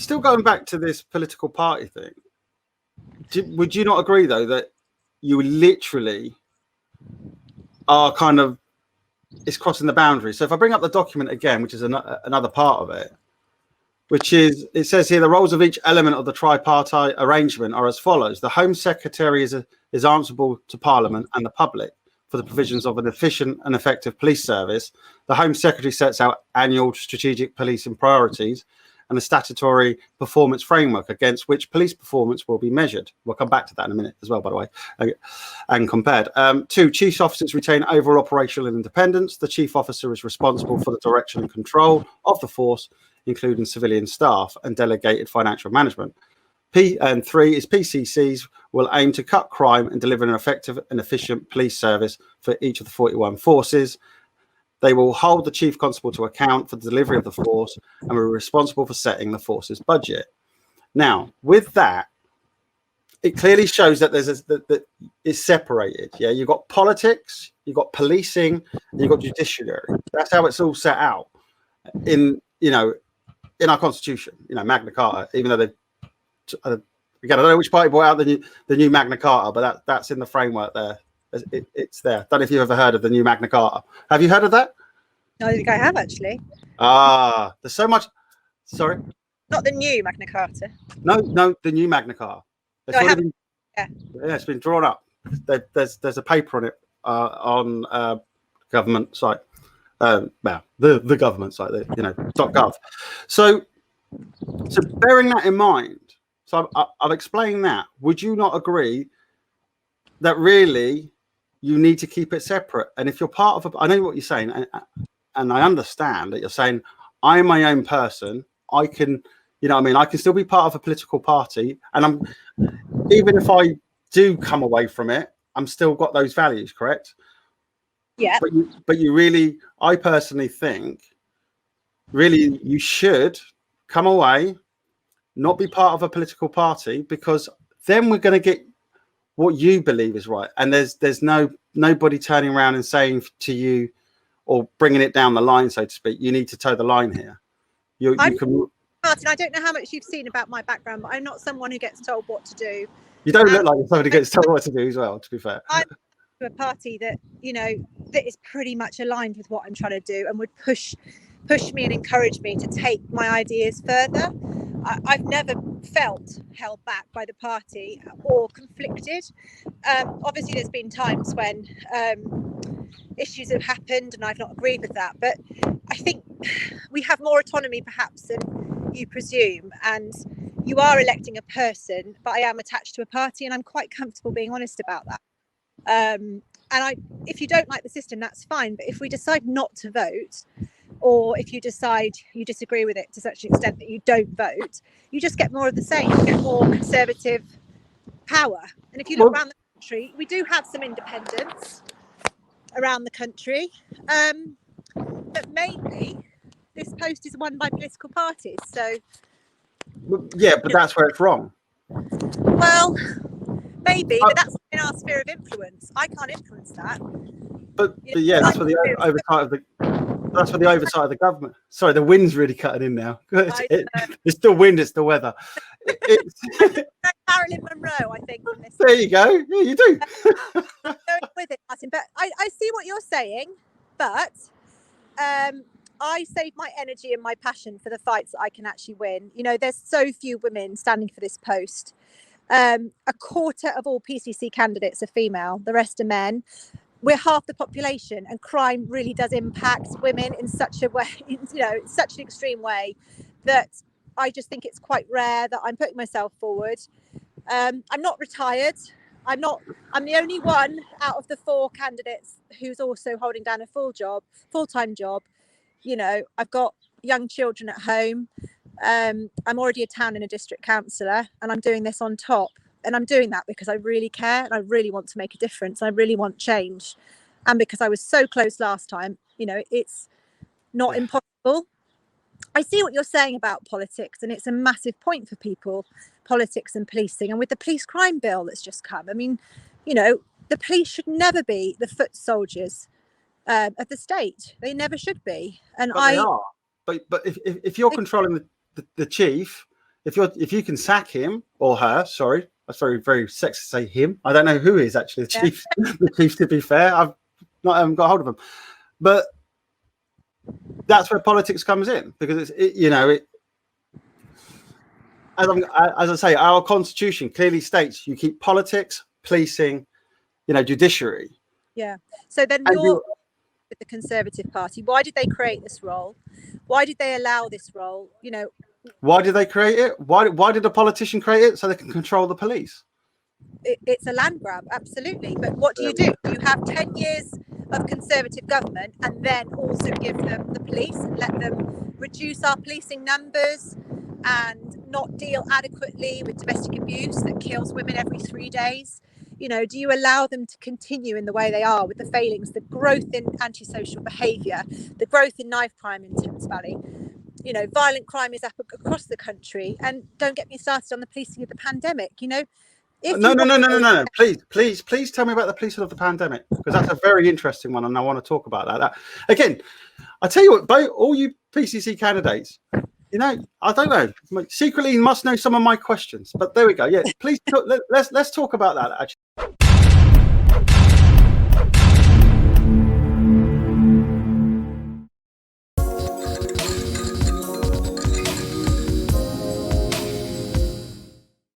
still going back to this political party thing, would you not agree, though, that you literally are kind of, it's crossing the boundary? So if I bring up the document again, which is another part of it, which is, it says here, the roles of each element of the tripartite arrangement are as follows. The Home Secretary is answerable to Parliament and the public for the provisions of an efficient and effective police service. The Home Secretary sets out annual strategic policing priorities and a statutory performance framework against which police performance will be measured. We'll come back to that in a minute as well, by the way, and compared. 2, chief officers retain overall operational independence. The chief officer is responsible for the direction and control of the force, including civilian staff and delegated financial management. 3 is PCCs will aim to cut crime and deliver an effective and efficient police service for each of the 41 forces. They will hold the chief constable to account for the delivery of the force and will be responsible for setting the force's budget. Now, with that, it clearly shows that that it's separated. Yeah, you've got politics, you've got policing, and you've got judiciary. That's how it's all set out in our constitution. Magna Carta. Even though again, I don't know which party brought out the new Magna Carta, but that's in the framework there. It's there. Don't know if you've ever heard of the new Magna Carta. Have you heard of that? No, I think I have, actually. There's so much. Sorry? Not the new Magna Carta. No, the new Magna Carta. No, I haven't. Yeah, it's been drawn up. There's a paper on it on government site. The government site, .gov. So bearing that in mind, so I've explained that. Would you not agree that really you need to keep it separate? And if you're part of I know what you're saying, and I understand that you're saying, I'm my own person. I can, I can still be part of a political party, and even if I do come away from it, I'm still got those values, correct? Yeah. But you really, I personally think, really you should come away, not be part of a political party, because then we're going to get what you believe is right, and there's nobody turning around and saying to you, or bringing it down the line, so to speak, you need to toe the line here. Martin, I don't know how much you've seen about my background, but I'm not someone who gets told what to do. You don't look like somebody who gets told what to do as well, to be fair. I'm a party that that is pretty much aligned with what I'm trying to do, and would push me and encourage me to take my ideas further. I've never felt held back by the party or conflicted. Obviously, there's been times when issues have happened and I've not agreed with that. But I think we have more autonomy perhaps than you presume. And you are electing a person, but I am attached to a party, and I'm quite comfortable being honest about that. And if you don't like the system, that's fine. But if we decide not to vote, or if you decide you disagree with it to such an extent that you don't vote, you just get more of the same. You get more conservative power. And if you look around the country, we do have some independence around the country, but mainly this post is won by political parties. So yeah, but that's where it's wrong. Well, maybe, but that's in our sphere of influence. I can't influence that. But yeah, that's for the oversight of the. That's for the oversight of the government. Sorry, the wind's really cutting in now. It's still wind, it's the weather. Marilyn Monroe, I think. There you go. Yeah, you do. Going with it, Martin. But I see what you're saying, but I save my energy and my passion for the fights that I can actually win. There's so few women standing for this post. A quarter of all PCC candidates are female. The rest are men. We're half the population, and crime really does impact women in such a way, such an extreme way, that I just think it's quite rare that I'm putting myself forward. I'm not retired. I'm the only one out of the 4 candidates who's also holding down a full-time job. I've got young children at home. I'm already a town and a district councillor, and I'm doing this on top. And I'm doing that because I really care, and I really want to make a difference. I really want change. And because I was so close last time, it's not impossible. I see what you're saying about politics, and it's a massive point for people, politics and policing. And with the police crime bill that's just come, I mean, the police should never be the foot soldiers of the state. They never should be. And they are. But if you're controlling the chief, if you can sack him or her, sorry, that's very, very sexist to say him. I don't know who is actually the chief. The chief, to be fair, I haven't got hold of him, but that's where politics comes in, because as I say, our constitution clearly states you keep politics, policing, judiciary. Yeah. So then you're with the Conservative Party. Why did they create this role? Why did they allow this role? Why did they create it? Why did a politician create it? So they can control the police. It's a land grab, absolutely. But what do? You have 10 years of Conservative government, and then also give them the police and let them reduce our policing numbers and not deal adequately with domestic abuse that kills women every 3 days. Do you allow them to continue in the way they are, with the failings, the growth in antisocial behaviour, the growth in knife crime in Thames Valley? Violent crime is up across the country, and don't get me started on the policing of the pandemic. No. Please tell me about the policing of the pandemic, because that's a very interesting one, and I want to talk about that. Again, I tell you what, all you PCC candidates, I don't know. Secretly, you must know some of my questions, but there we go. Yeah, please let's talk about that actually.